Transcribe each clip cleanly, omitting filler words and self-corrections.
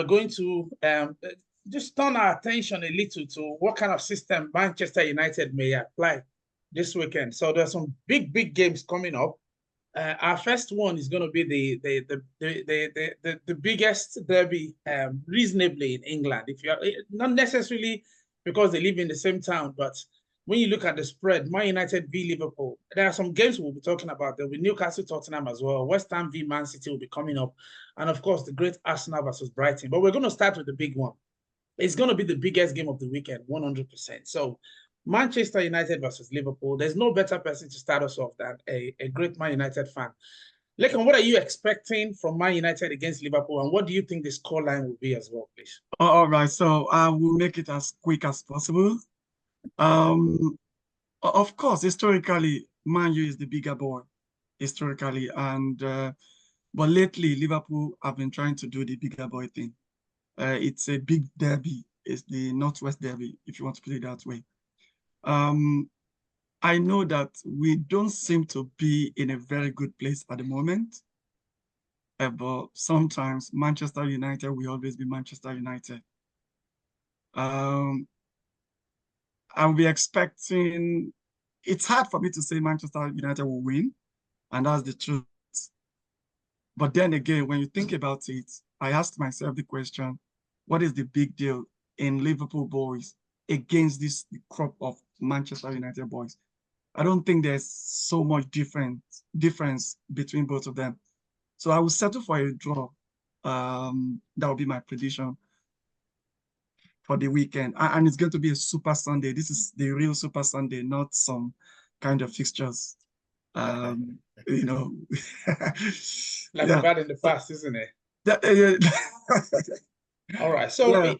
we're going to just turn our attention a little to what kind of system Manchester United may apply this weekend. So there's some big games coming up. Our first one is going to be the biggest derby reasonably in England. If you're not necessarily because they live in the same town, but when you look at the spread, Man United v Liverpool, there are some games we'll be talking about. There'll be Newcastle, Tottenham as well. West Ham v Man City will be coming up, and of course the great Arsenal versus Brighton. But we're going to start with the big one. It's going to be the biggest game of the weekend, 100%. So Manchester United versus Liverpool. There's no better person to start us off than a great Man United fan. Lekon, what are you expecting from Man United against Liverpool, and what do you think the scoreline will be as well, please? All right, so I will make it as quick as possible. Of course, historically, Man U is the bigger boy, historically, and but lately Liverpool have been trying to do the bigger boy thing. It's a big derby. It's the Northwest derby, if you want to put it that way. I know that we don't seem to be in a very good place at the moment, but sometimes Manchester United will always be Manchester United. I'll be expecting, it's hard for me to say Manchester United will win, and that's the truth. But then again, when you think about it, I asked myself the question, what is the big deal in Liverpool boys against this crop of Manchester United boys? I don't think there's so much difference between both of them. So I will settle for a draw. That will be my prediction for the weekend. And it's going to be a Super Sunday. This is the real Super Sunday, not some kind of fixtures. You know. Like we've had in the past, isn't it? All right. So,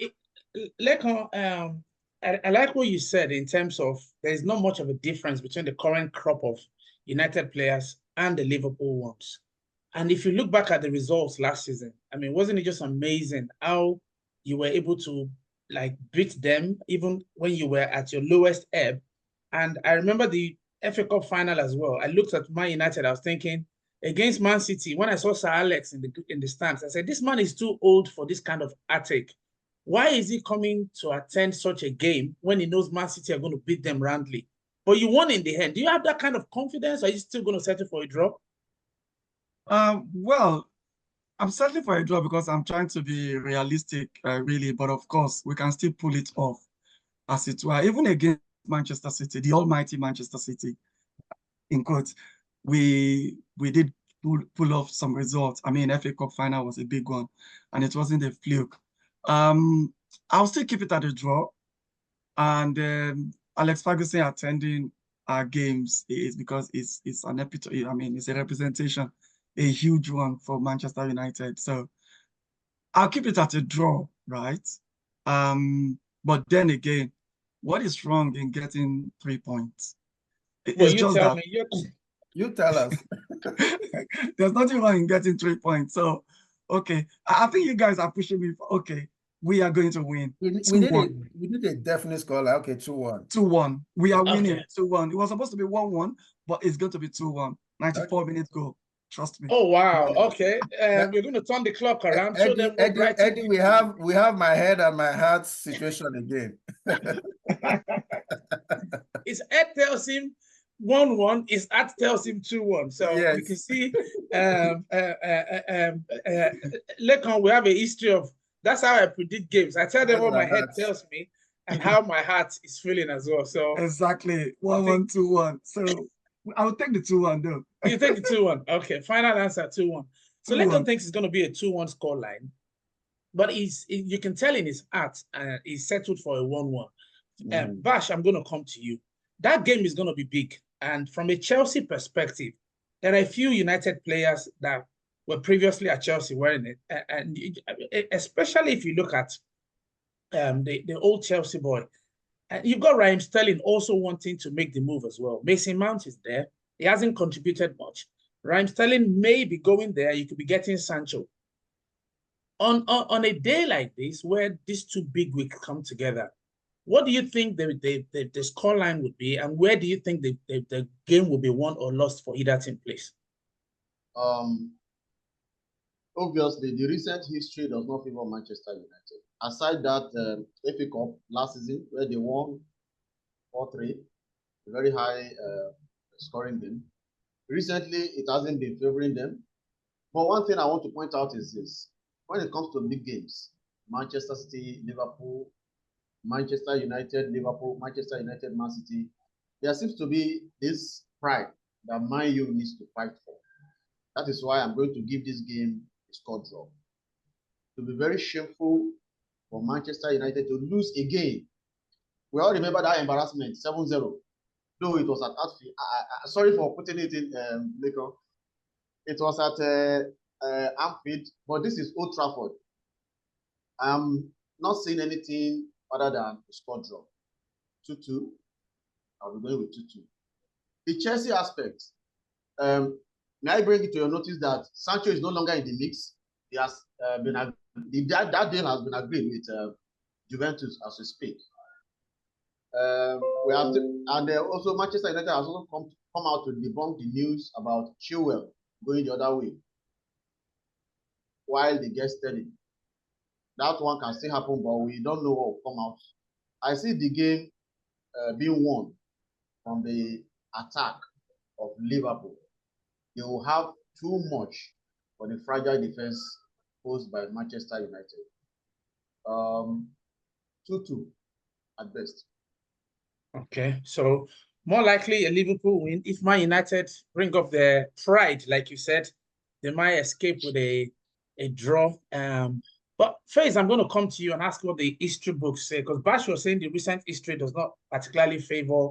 Lekon, I like what you said in terms of there's not much of a difference between the current crop of United players and the Liverpool ones. And if you look back at the results last season, I mean, wasn't it just amazing how you were able to like beat them even when you were at your lowest ebb? And I remember the FA Cup final as well. I looked at Man United, I was thinking, against Man City, when I saw Sir Alex in the stands, I said, this man is too old for this kind of heartache. Why is he coming to attend such a game when he knows Man City are going to beat them roundly? But you won in the end. Do you have that kind of confidence, or are you still going to settle for a draw? Well, I'm settling for a draw because I'm trying to be realistic, really. But of course, we can still pull it off, as it were. Even against Manchester City, the almighty Manchester City, in quotes, we did pull off some results. I mean, FA Cup final was a big one, and it wasn't a fluke. I'll still keep it at a draw. And Alex Ferguson attending our games is because it's an epitome. I mean, it's a representation, a huge one for Manchester United. So I'll keep it at a draw, right? But then again, what is wrong in getting 3 points? Well, you tell me. You tell us. There's nothing wrong in getting 3 points. So, okay. I think you guys are pushing me. Okay, we are going to win. We need a definite score. Like, okay, 2-1. 2-1. We are winning 2-1. It was supposed to be 1-1, but it's going to be 2-1. 94 minutes goal. Trust me. Oh, wow. Okay. You're going to turn the clock around. Eddie, we have my head and my heart situation again. His head tells him 1-1, his heart tells him 2-1. So yes. You can see, Lekon, we have a history of, that's how I predict games. I tell them what my head tells me and how my heart is feeling as well. So exactly. 1-1, 2-1. So I'll take the 2-1 though. You take the 2-1. Okay, final answer 2-1. So Lekon thinks it's going to be a 2-1 scoreline, but you can tell in his heart he's settled for a 1-1. Bash, I'm going to come to you. That game is going to be big. And from a Chelsea perspective, there are a few United players that were previously at Chelsea wearing it. And especially if you look at the old Chelsea boy. And you've got Raheem Sterling also wanting to make the move as well. Mason Mount is there. He hasn't contributed much. Raheem Sterling may be going there. You could be getting Sancho. On a day like this, where these two big wigs come together, what do you think the scoreline would be, and where do you think the game will be won or lost for either team, please? obviously, the recent history does not favor Manchester United. Aside that FA Cup last season, where they won 4-3, a very high scoring game. Recently, it hasn't been favoring them. But one thing I want to point out is this. When it comes to big games, Manchester City, Liverpool, Manchester United, Liverpool, Manchester United, Man City, there seems to be this pride that Man U needs to fight for. That is why I'm going to give this game a score draw. It will be very shameful for Manchester United to lose again. We all remember that embarrassment, 7-0. Though it was at Anfield. Sorry for putting it in, Nico. It was at Anfield, but this is Old Trafford. I'm not seeing anything other than a score draw. 2-2. I'll be going with 2-2. The Chelsea aspect. May I bring it to your notice that Sancho is no longer in the mix? He has been that deal has been agreed with Juventus as we speak. We have to, and also Manchester United has also come out to debunk the news about Chilwell going the other way while they get steady. That one can still happen, but we don't know what will come out. I see the game being won from the attack of Liverpool. They will have too much for the fragile defense posed by Manchester United. 2-2 at best. Okay, so more likely a Liverpool win. If Man United bring up their pride, like you said, they might escape with a draw. But first, I'm going to come to you and ask what the history books say, because Bash was saying the recent history does not particularly favor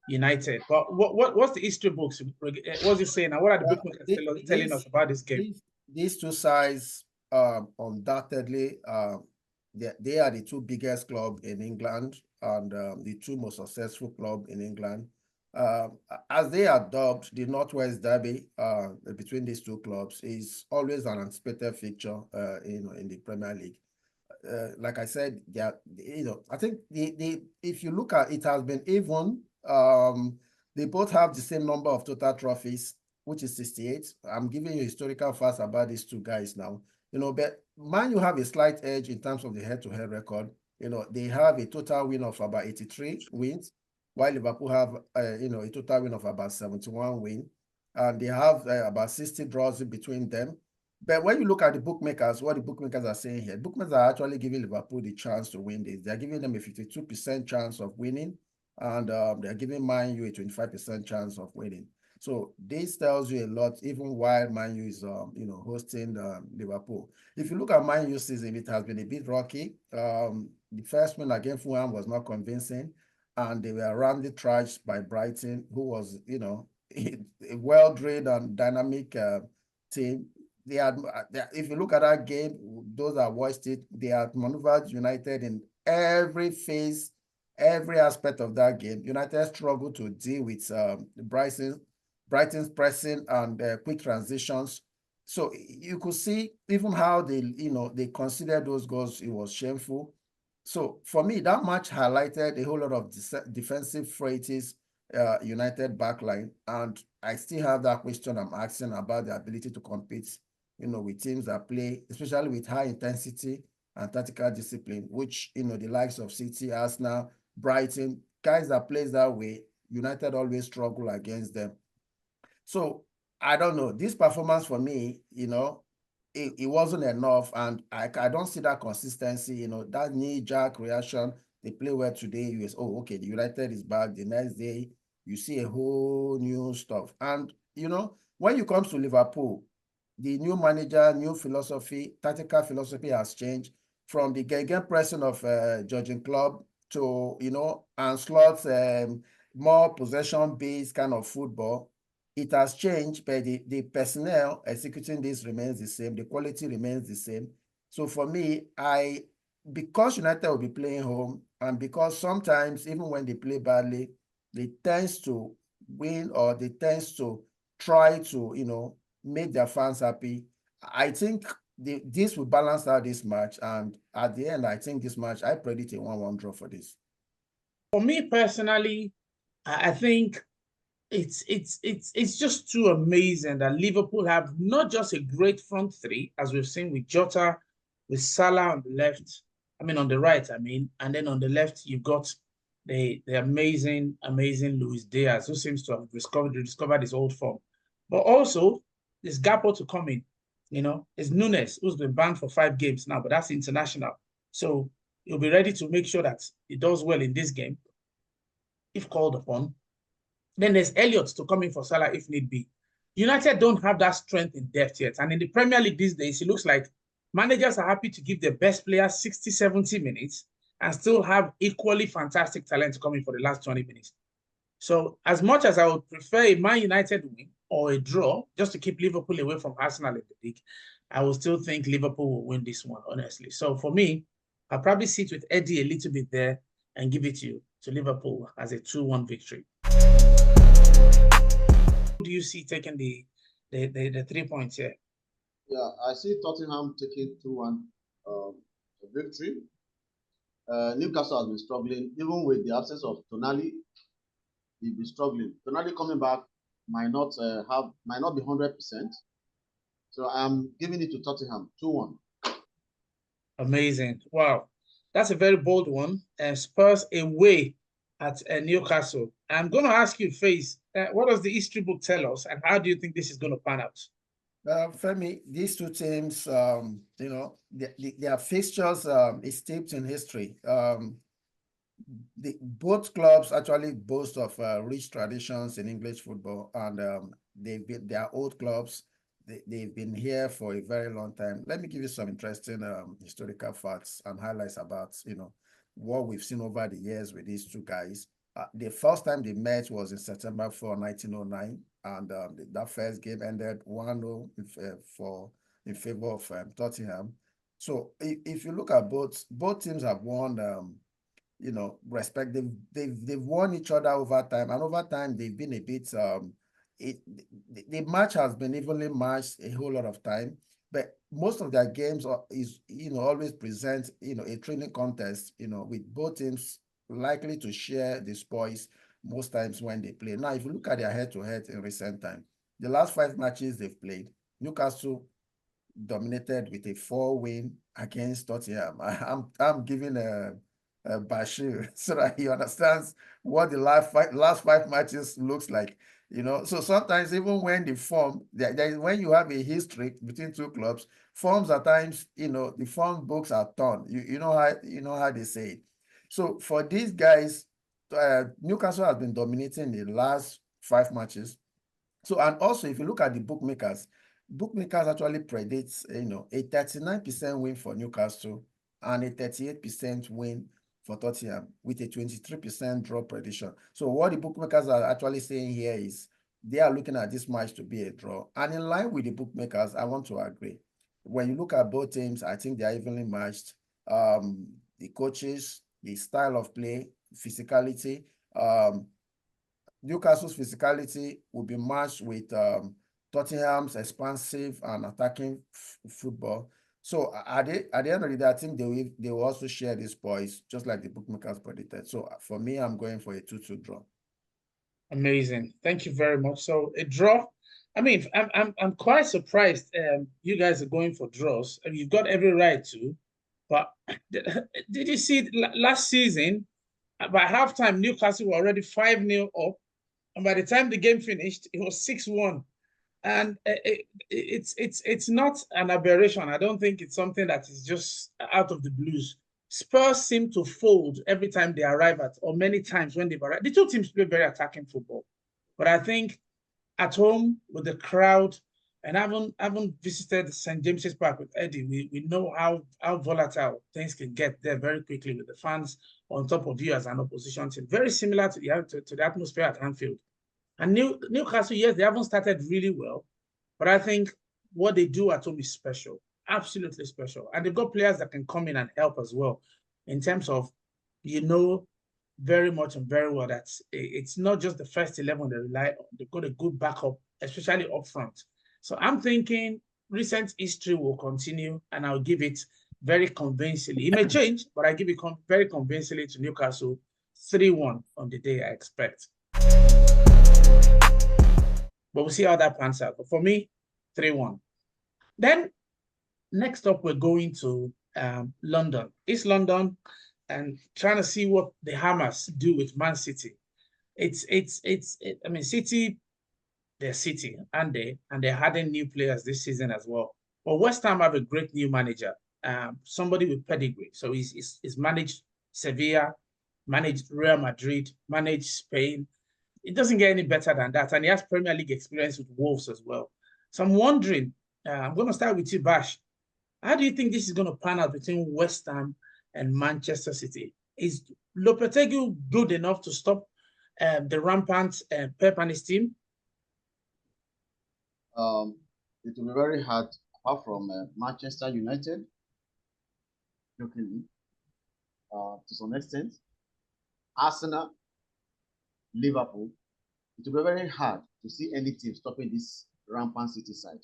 United. But what's the history books? What's it saying? And what are the bookmakers telling us about this game? These two sides, undoubtedly, they are the two biggest clubs in England and the two most successful clubs in England. As they are dubbed, the Northwest Derby between these two clubs is always an unexpected fixture, in the Premier League. Like I said, I think if you look at it, has been even. They both have the same number of total trophies, which is 68. I'm giving you historical facts about these two guys now. But Man U have a slight edge in terms of the head-to-head record. They have a total win of about 83 wins, while Liverpool have a total win of about 71 wins, and they have about 60 draws in between them. But when you look at the bookmakers, what the bookmakers are saying here, bookmakers are actually giving Liverpool the chance to win this. They're giving them a 52% chance of winning, and they're giving Man U a 25% chance of winning. So this tells you a lot, even while Man U is, hosting Liverpool. If you look at Man U season, it has been a bit rocky. The first win against Fulham was not convincing, and they were roundly trashed by Brighton, who was, a well-drilled and dynamic team. If you look at that game, those that watched it, they had maneuvered United in every phase, every aspect of that game. United struggled to deal with Brighton's pressing and quick transitions. So you could see even how they considered those goals. It was shameful. So for me, that match highlighted a whole lot of defensive frailties, United backline, and I still have that question I'm asking about the ability to compete, with teams that play, especially with high intensity and tactical discipline, which the likes of City, Arsenal, Brighton, guys that plays that way, United always struggle against them. So I don't know. This performance for me, it wasn't enough, and I don't see that consistency. That knee-jerk reaction. They play well today. You say, oh, okay, the United is back. The next day, you see a whole new stuff. And when you come to Liverpool, the new manager, new philosophy, tactical philosophy has changed from the gegenpressing of Jurgen Klopp to Ancelot's more possession-based kind of football. It has changed, but the personnel executing this remains the same. The quality remains the same. So for me, because United will be playing home, and because sometimes even when they play badly, they tends to win, or they tends to try to make their fans happy. I think this will balance out this match, and at the end, I think this match, I predict a 1-1 draw for this. For me personally, I think it's just too amazing that Liverpool have not just a great front three, as we've seen with Jota, with Salah on the left, on the right, and then on the left, you've got the amazing Luis Diaz, who seems to have rediscovered his old form. But also, there's Gakpo to come in. It's Nunes, who's been banned for 5 games now, but that's international. So he'll be ready to make sure that he does well in this game, if called upon. Then there's Elliott to come in for Salah if need be. United don't have that strength in depth yet. And in the Premier League these days, it looks like managers are happy to give their best players 60, 70 minutes and still have equally fantastic talent coming for the last 20 minutes. So as much as I would prefer a Man United win or a draw, just to keep Liverpool away from Arsenal in the league, I will still think Liverpool will win this one, honestly. So for me, I'll probably sit with Eddie a little bit there and give it to Liverpool as a 2-1 victory. Who do you see taking the 3 points here? Yeah, I see Tottenham taking 2-1 victory. Newcastle has been struggling, even with the absence of Tonali. They've been struggling. Tonali coming back might not be 100%. So I'm giving it to Tottenham 2-1. Amazing! Wow, that's a very bold one. Spurs away at Newcastle. I'm going to ask you, Faith, what does the history book tell us, and how do you think this is going to pan out? Femi, these two teams, their fixtures is steeped in history. Both clubs actually boast of rich traditions in English football, and they are old clubs. They've been here for a very long time. Let me give you some interesting historical facts and highlights about what we've seen over the years with these two guys. The first time they met was in September 4, 1909, and that first game ended 1-0 in favor of Tottenham. So if you look at both teams have won, respect. They've won each other over time, and over time they've been a bit. The match has been evenly matched a whole lot of time, but most of their games is always present a training contest with both teams likely to share the spoils most times when they play. Now, if you look at their head-to-head in recent time, the last 5 matches they've played, Newcastle dominated with a 4-win against Tottenham. I'm giving a Bashir so that he understands what the last 5 matches looks like. So sometimes even when the form, when you have a history between two clubs, forms at times, the form books are torn. You know how they say it. So for these guys, Newcastle has been dominating the last 5 matches. So, and also if you look at the bookmakers actually predicts, a 39% win for Newcastle and a 38% win for Tottenham with a 23% draw prediction. So what the bookmakers are actually saying here is they are looking at this match to be a draw. And in line with the bookmakers, I want to agree. When you look at both teams, I think they are evenly matched. The coaches, the style of play, physicality. Newcastle's physicality will be matched with Tottenham's expansive and attacking football. So at the end of the day, I think they will also share these points, just like the bookmakers predicted. So for me, I'm going for a 2-2 draw. Amazing. Thank you very much. So a draw. I'm quite surprised you guys are going for draws. You've got every right to. But did you see last season, by halftime, Newcastle were already 5-0 up. And by the time the game finished, it was 6-1. And it's not an aberration. I don't think it's something that is just out of the blues. Spurs seem to fold every time they arrive at, or many times when they've arrived. The two teams play very attacking football. But I think at home with the crowd, and I haven't visited St. James's Park with Eddie, we know how volatile things can get there very quickly with the fans on top of you as an opposition team. Very similar to the atmosphere at Anfield. And Newcastle, yes, they haven't started really well, but I think what they do at home is special, absolutely special. And they've got players that can come in and help as well in terms of, very much and very well that it's not just the first 11 they rely on. They've got a good backup, especially up front. So I'm thinking recent history will continue, and I'll give it very convincingly. It may change, but I give it very convincingly to Newcastle 3-1 on the day I expect. But we'll see how that pans out. But for me, 3-1. Then next up, we're going to London, East London, and trying to see what the Hammers do with Man City. I mean, City, they're City, and they're adding new players this season as well. But West Ham have a great new manager, somebody with pedigree. So he's managed Sevilla, managed Real Madrid, managed Spain. It doesn't get any better than that. And he has Premier League experience with Wolves as well. So I'm wondering, I'm going to start with you, Bash. How do you think this is going to pan out between West Ham and Manchester City? Is Lopetegui good enough to stop the rampant Pep and his team? It will be very hard, apart from Manchester United, jokingly, to some extent, Arsenal, Liverpool. It will be very hard to see any team stopping this rampant City side.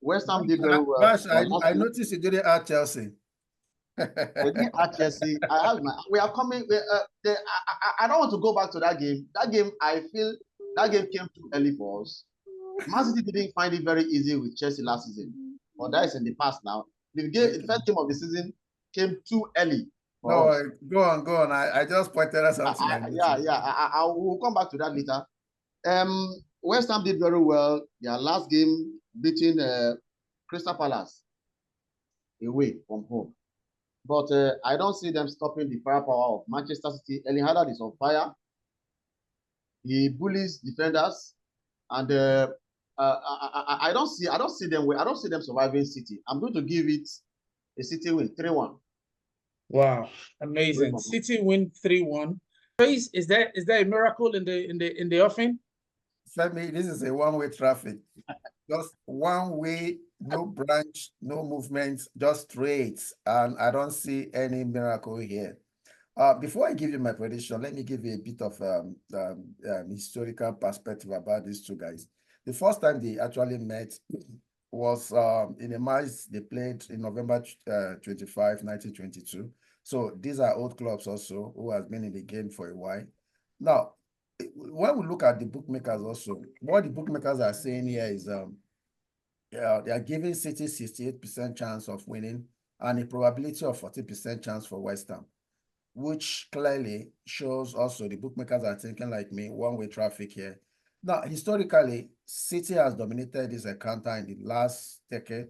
West Ham did very well. Bash, I noticed you didn't add Chelsea. We didn't add Chelsea. We are coming. I don't want to go back to that game. That game, I feel that game came too early for us. Man City didn't find it very easy with Chelsea last season, but that is in the past now. The first game of the season came too early. No, go on. I just pointed out something. I will come back to that later. West Ham did very well. Their last game beating Crystal Palace away from home. But I don't see them stopping the firepower of Manchester City. Erling Haaland is on fire. He bullies defenders, and I don't see them surviving City. I'm going to give it a City win, 3-1. Wow, amazing! 3-1. City win 3-1. Is there a miracle in the offing? Femi, this is a one-way traffic. Just one way, no branch, no movement, just straight. And I don't see any miracle here. Before I give you my prediction, let me give you a bit of historical perspective about these two guys. The first time they actually met was in a match they played in November 25, 1922. So these are old clubs also who has been in the game for a while. Now, when we look at the bookmakers also, what the bookmakers are saying here is they are giving City 68% chance of winning and a probability of 40% chance for West Ham, which clearly shows also the bookmakers are thinking like me, one-way traffic here. Now, historically, City has dominated this encounter in the last decade.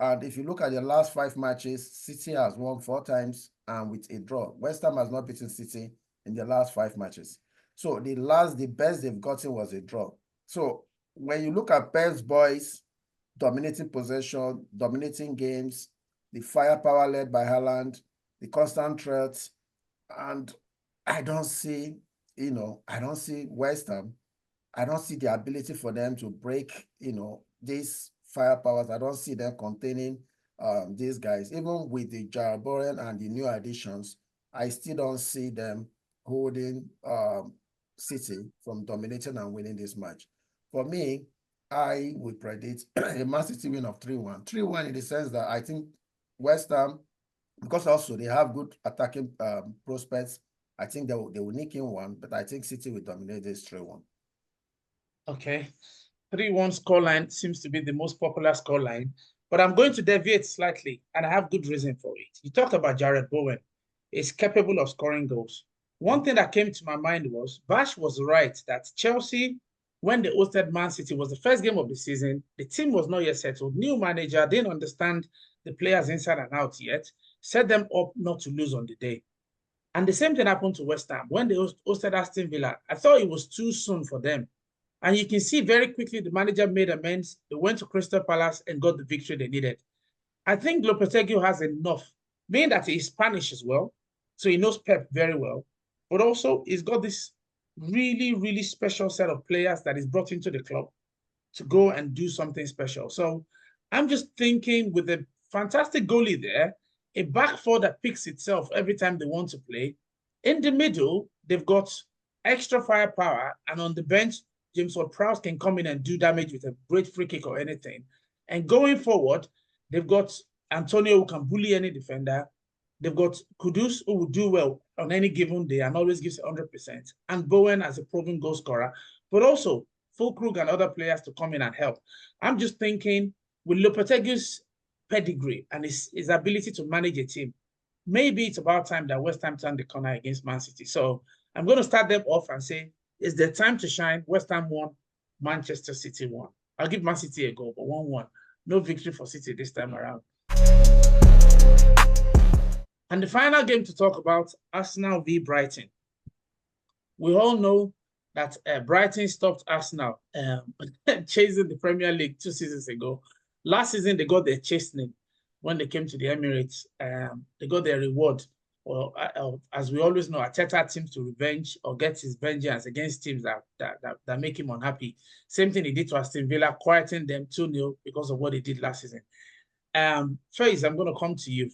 And if you look at the last 5 matches, City has won 4 times and with a draw. West Ham has not beaten City in the last 5 matches. So the best they've gotten was a draw. So when you look at Pep's boys dominating possession, dominating games, the firepower led by Haaland, the constant threats, and I don't see West Ham. I don't see the ability for them to break, these firepowers. I don't see them containing these guys. Even with the Jaraboren and the new additions, I still don't see them holding City from dominating and winning this match. For me, I would predict a Man City win of 3-1. 3-1 in the sense that I think West Ham, because also they have good attacking prospects, I think they will nick in one, but I think City will dominate this 3-1. Okay. 3-1 scoreline seems to be the most popular scoreline, but I'm going to deviate slightly, and I have good reason for it. You talked about Jared Bowen. He's capable of scoring goals. One thing that came to my mind was, Bash was right that Chelsea, when they hosted Man City, was the first game of the season. The team was not yet settled. New manager, didn't understand the players inside and out yet, set them up not to lose on the day. And the same thing happened to West Ham. When they hosted Aston Villa, I thought it was too soon for them. And you can see very quickly the manager made amends. They went to Crystal Palace and got the victory they needed. I think Lopetegui has enough, being that he's Spanish as well, so he knows Pep very well, but also he's got this really, really special set of players that is brought into the club to go and do something special. So I'm just thinking with a fantastic goalie there, a back four that picks itself every time they want to play. In the middle, they've got extra firepower, and on the bench, James Ward-Prowse can come in and do damage with a great free kick or anything. And going forward, they've got Antonio who can bully any defender. They've got Kudus, who will do well on any given day and always gives 100%, and Bowen as a proven goal scorer, but also Fulkrug and other players to come in and help. I'm just thinking, with Lopetegui's pedigree and his ability to manage a team, maybe it's about time that West Ham turned the corner against Man City. So I'm going to start them off and say, it's their time to shine. West Ham won, Manchester City won. I'll give Man City a goal, but 1-1. No victory for City this time around. And the final game to talk about, Arsenal v Brighton. We all know that Brighton stopped Arsenal chasing the Premier League 2 seasons ago. Last season, they got their chastening when they came to the Emirates. They got their reward. Well, as we always know, Arteta seems to revenge or get his vengeance against teams that make him unhappy. Same thing he did to Aston Villa, quieting them 2-0 because of what he did last season. Trace, I'm going to come to you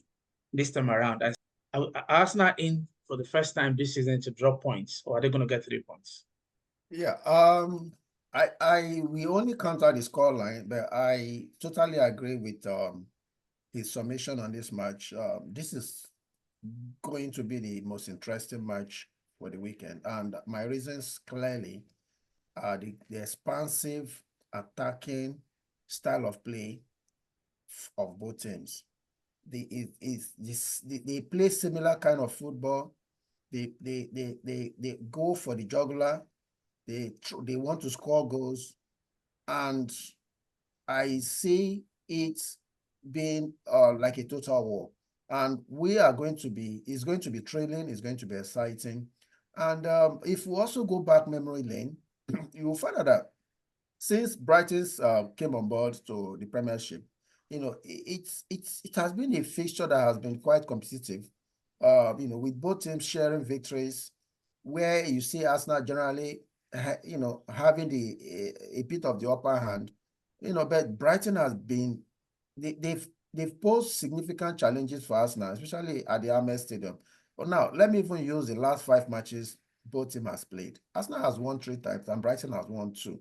this time around. Are Arsenal in for the first time this season to drop points, or are they going to get 3 points? Yeah, we only counted the scoreline, but I totally agree with his summation on this match. This is going to be the most interesting match for the weekend, and my reasons clearly are the expansive attacking style of play of both teams. They play similar kind of football. They go for the jugular. They want to score goals, and I see it being like a total war. And it's going to be thrilling, it's going to be exciting. And if we also go back memory lane, you will find out that since Brighton's came on board to the Premiership, it has been a fixture that has been quite competitive. With both teams sharing victories, where you see Arsenal generally, having a bit of the upper hand, but Brighton has been, they've posed significant challenges for Arsenal, especially at the Amex Stadium. But now, let me even use the last 5 matches both teams has played. Arsenal has won 3 times and Brighton has won 2.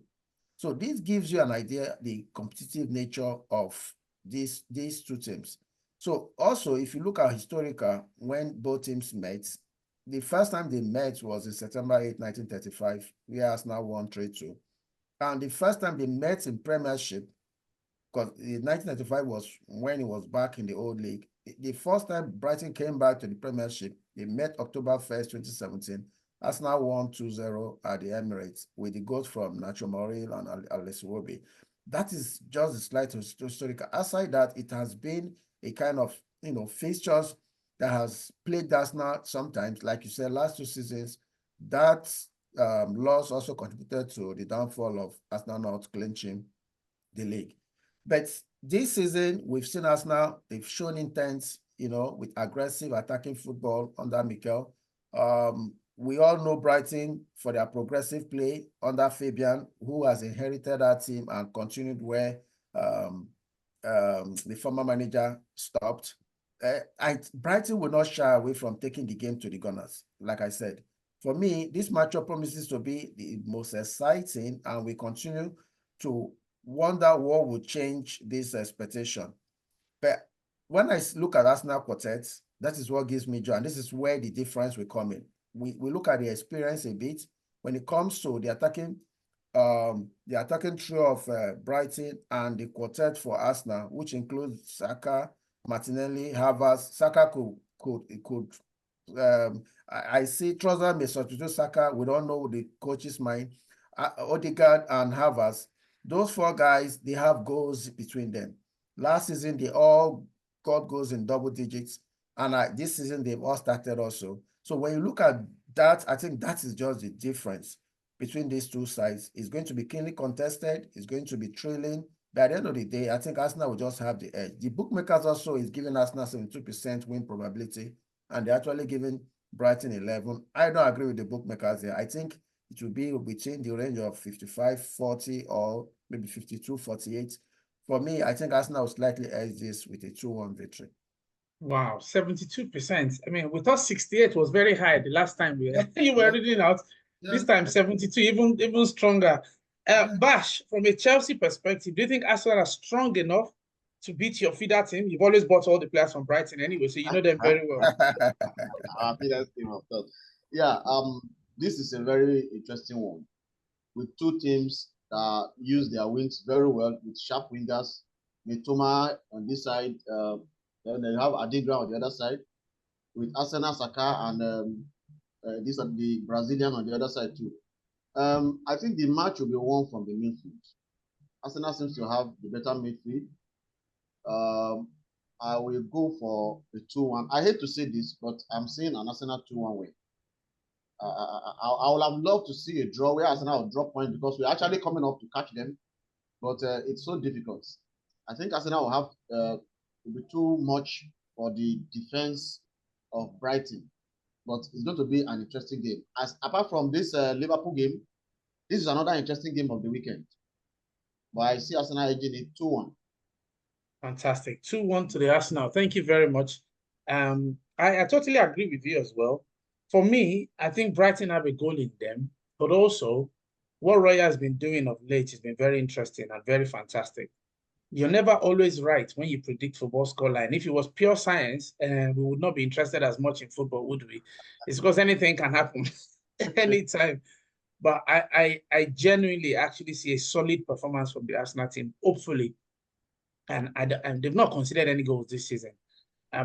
So this gives you an idea the competitive nature of these 2 teams. So also, if you look at historical, when both teams met, the first time they met was in September 8, 1935, where Arsenal won 3-2. And the first time they met in Premiership, because 1995 was when it was back in the old league. The first time Brighton came back to the Premiership, they met October 1st, 2017. Arsenal won 2-0 at the Emirates with the goals from Nacho Moril and Alex Iwobi. That is just a slight historical. Aside that, it has been a kind of, fixtures that has plagued Arsenal sometimes. Like you said, last 2 seasons, that loss also contributed to the downfall of Arsenal not clinching the league. But this season, we've seen Arsenal, they've shown intent, with aggressive attacking football under Mikel. We all know Brighton for their progressive play under Fabian, who has inherited that team and continued where the former manager stopped. Brighton will not shy away from taking the game to the Gunners. Like I said, for me, this matchup promises to be the most exciting, and we continue to wonder what would change this expectation. But when I look at Arsenal quartet, that is what gives me joy, and this is where the difference will come in. We look at the experience a bit when it comes to the attacking trio of Brighton and the quartet for Arsenal, which includes Saka, Martinelli, Havertz. Saka could I see Trossard may substitute Saka. We don't know the coach's mind. Odegaard and Havertz, those 4 guys, they have goals between them. Last season, they all got goals in double digits, and this season they've all started also. So when you look at that, I think that is just the difference between these 2 sides. It's going to be keenly contested. It's going to be thrilling. But at the end of the day, I think Arsenal will just have the edge. The bookmakers also is giving Arsenal 72% win probability, and they're actually giving Brighton 11. I don't agree with the bookmakers here. I think it will be between the range of 55-40 or maybe 52-48. For me, I think Arsenal will slightly edge this with a 2-1 victory. Wow, 72%. I mean, we thought 68 was very high the last time you were reading out. This time 72, even stronger. Bash, from a Chelsea perspective, do you think Arsenal are strong enough to beat your feeder team. You've always bought all the players from Brighton anyway, so you know them very well. Our feeder team, of course. Yeah, this is a very interesting one with two teams that use their wings very well with sharp wingers. Mitoma on this side, then they have Adigra on the other side with Arsenal, Saka, and these are the Brazilian on the other side too. I think the match will be won from the midfield. Arsenal seems to have the better midfield. I will go for the 2-1. I hate to say this, but I'm saying an Arsenal 2-1 win. I would have loved to see a draw where Arsenal will drop point because we're actually coming up to catch them, but it's so difficult. I think Arsenal will have will be too much for the defense of Brighton, but it's going to be an interesting game. As apart from this Liverpool game, this is another interesting game of the weekend. But I see Arsenal edging it 2-1. Fantastic. 2-1 to the Arsenal. Thank you very much. I totally agree with you as well. For me, I think Brighton have a goal in them, but also what Roy has been doing of late has been very interesting and very fantastic. You're never always right when you predict football scoreline. If it was pure science, we would not be interested as much in football, would we? It's because anything can happen anytime. But I genuinely actually see a solid performance from the Arsenal team, hopefully. And they've not considered any goals this season.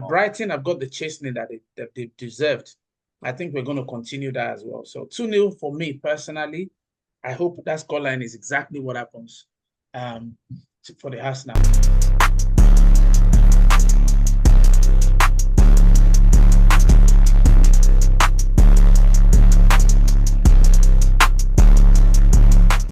Brighton have got the chastening that they deserved. I think we're going to continue that as well. So 2-0 for me personally. I hope that scoreline is exactly what happens for the Arsenal.